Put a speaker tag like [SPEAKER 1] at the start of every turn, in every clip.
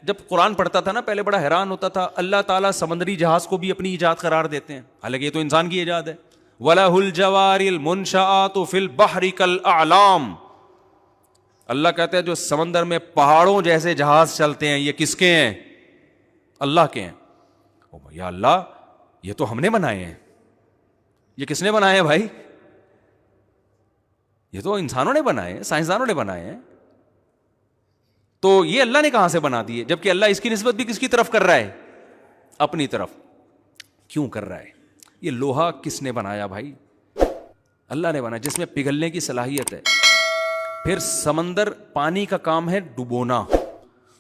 [SPEAKER 1] جب قرآن پڑھتا تھا نا پہلے بڑا حیران ہوتا تھا, اللہ تعالیٰ سمندری جہاز کو بھی اپنی ایجاد قرار دیتے ہیں, حالانکہ یہ تو انسان کی ایجاد ہے. وَلَهُ الْجَوَارِ الْمُنْشَآتُ فِي الْبَحْرِ كَالْأَعْلَامِ, اللہ کہتے ہیں جو سمندر میں پہاڑوں جیسے جہاز چلتے ہیں یہ کس کے ہیں؟ اللہ کے ہیں. یا اللہ یہ تو ہم نے بنائے ہیں. یہ کس نے بنائے ہیں بھائی؟ یہ تو انسانوں نے بنائے ہیں, سائنسدانوں نے بنائے ہیں. تو یہ اللہ نے کہاں سے بنا دیے, جبکہ اللہ اس کی نسبت بھی کس کی طرف کر رہا ہے؟ اپنی طرف. کیوں کر رہا ہے؟ یہ لوہا کس نے بنایا بھائی؟ اللہ نے بنایا, جس میں پگھلنے کی صلاحیت ہے. پھر سمندر, پانی کا کام ہے ڈبونا.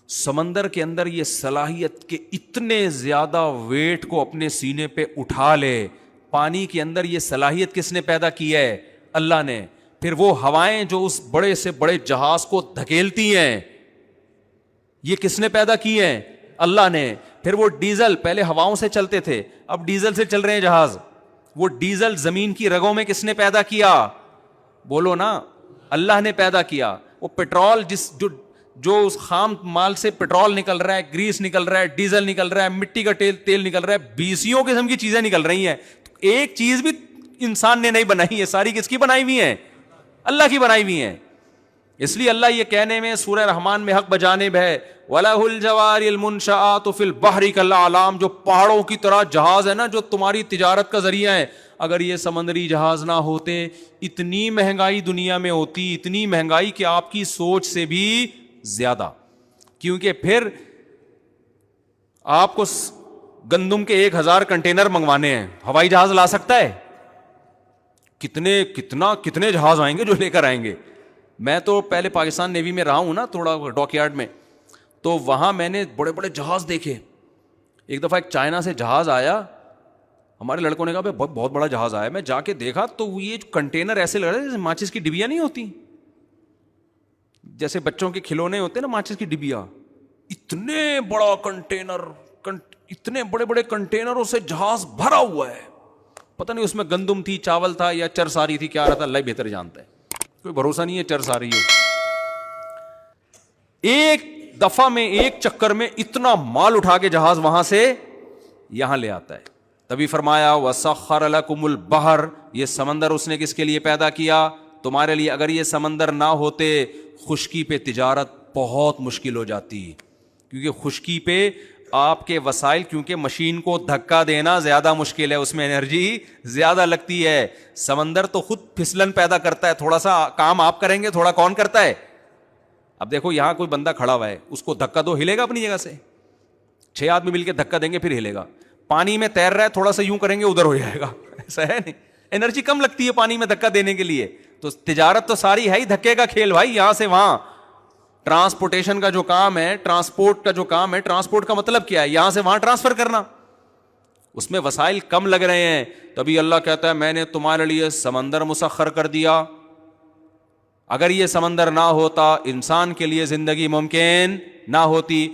[SPEAKER 1] سمندر کے اندر یہ صلاحیت کہ اتنے زیادہ ویٹ کو اپنے سینے پہ اٹھا لے, پانی کے اندر یہ صلاحیت کس نے پیدا کی ہے؟ اللہ نے. پھر وہ ہوائیں جو اس بڑے سے بڑے جہاز کو دھکیلتی ہیں یہ کس نے پیدا کی ہیں؟ اللہ نے. پھر وہ ڈیزل, پہلے ہواؤں سے چلتے تھے اب ڈیزل سے چل رہے ہیں جہاز, وہ ڈیزل زمین کی رگوں میں کس نے پیدا کیا؟ بولو نا, اللہ نے پیدا کیا. وہ پیٹرول جو اس خام مال سے پیٹرول نکل رہا ہے, گریس نکل رہا ہے, ڈیزل نکل رہا ہے, مٹی کا تیل نکل رہا ہے, 20 قسم کی چیزیں نکل رہی ہیں. ایک چیز بھی انسان نے نہیں بنائی ہے, ساری کس کی بنائی ہوئی ہیں؟ اللہ کی بنائی ہوئی ہیں. اس لیے اللہ یہ کہنے میں سورہ رحمان میں حق بجانب ہے, وَلَهُ الْجَوَارِ الْمُنْشَآتُ فِي الْبَحْرِ كَالْأَعْلَامِ, جو پہاڑوں کی طرح جہاز ہے نا جو تمہاری تجارت کا ذریعہ ہے. اگر یہ سمندری جہاز نہ ہوتے اتنی مہنگائی دنیا میں ہوتی, اتنی مہنگائی کہ آپ کی سوچ سے بھی زیادہ. کیونکہ پھر آپ کو گندم کے 1000 کنٹینر منگوانے ہیں, ہوائی جہاز لا سکتا ہے؟ کتنے جہاز آئیں گے جو لے کر آئیں گے. میں تو پہلے پاکستان نیوی میں رہا ہوں نا تھوڑا ڈاک یارڈ میں, تو وہاں میں نے بڑے بڑے جہاز دیکھے. ایک دفعہ ایک چائنا سے جہاز آیا, ہمارے لڑکوں نے کہا بھائی بہت بڑا جہاز آیا. میں جا کے دیکھا تو یہ کنٹینر ایسے لگ رہے ہیں جیسے ماچس کی ڈبیاں نہیں ہوتی, جیسے بچوں کے کھلونے ہوتے ہیں نا ماچس کی ڈبیا, اتنے بڑا کنٹینر, اتنے بڑے بڑے کنٹینروں سے جہاز بھرا ہوا ہے. پتہ نہیں اس میں گندم تھی, چاول تھا یا چرس آ رہی تھی, کیا رہا تھا اللہ بہتر جانتا ہے. کوئی بھروسہ نہیں ہے چرس آ رہی ہو. ایک دفعہ میں ایک چکر میں اتنا مال اٹھا کے جہاز وہاں سے یہاں لے آتا ہے. تبھی فرمایا وَسَخَّرَ لَكُمُ الْبَحْرَ, یہ سمندر اس نے کس کے لیے پیدا کیا؟ تمہارے لیے. اگر یہ سمندر نہ ہوتے خشکی پہ تجارت بہت مشکل ہو جاتی, کیونکہ خشکی پہ آپ کے وسائل, کیونکہ مشین کو دھکا دینا زیادہ مشکل ہے, اس میں انرجی زیادہ لگتی ہے. سمندر تو خود پھسلن پیدا کرتا ہے, تھوڑا سا کام آپ کریں گے, تھوڑا کون کرتا ہے؟ اب دیکھو یہاں کوئی بندہ کھڑا ہوا ہے, اس کو دھکا دو ہلے گا اپنی جگہ سے, 6 آدمی مل کے دھکا دیں گے پھر ہلے گا. پانی میں تیر رہا ہے, تھوڑا سا یوں کریں گے ادھر ہو جائے گا, ایسا ہے نہیں, انرجی کم لگتی ہے پانی میں دھکا دینے کے لیے. تو تجارت تو ساری ہے ہی دھکے کا کھیل بھائی, یہاں سے وہاں. ٹرانسپورٹیشن کا جو کام ہے, ٹرانسپورٹ کا جو کام ہے, ٹرانسپورٹ کا مطلب کیا ہے؟ یہاں سے وہاں ٹرانسفر کرنا. اس میں وسائل کم لگ رہے ہیں, تبھی اللہ کہتا ہے میں نے تمہارے لیے سمندر مسخر کر دیا. اگر یہ سمندر نہ ہوتا انسان کے لیے زندگی ممکن نہ ہوتی.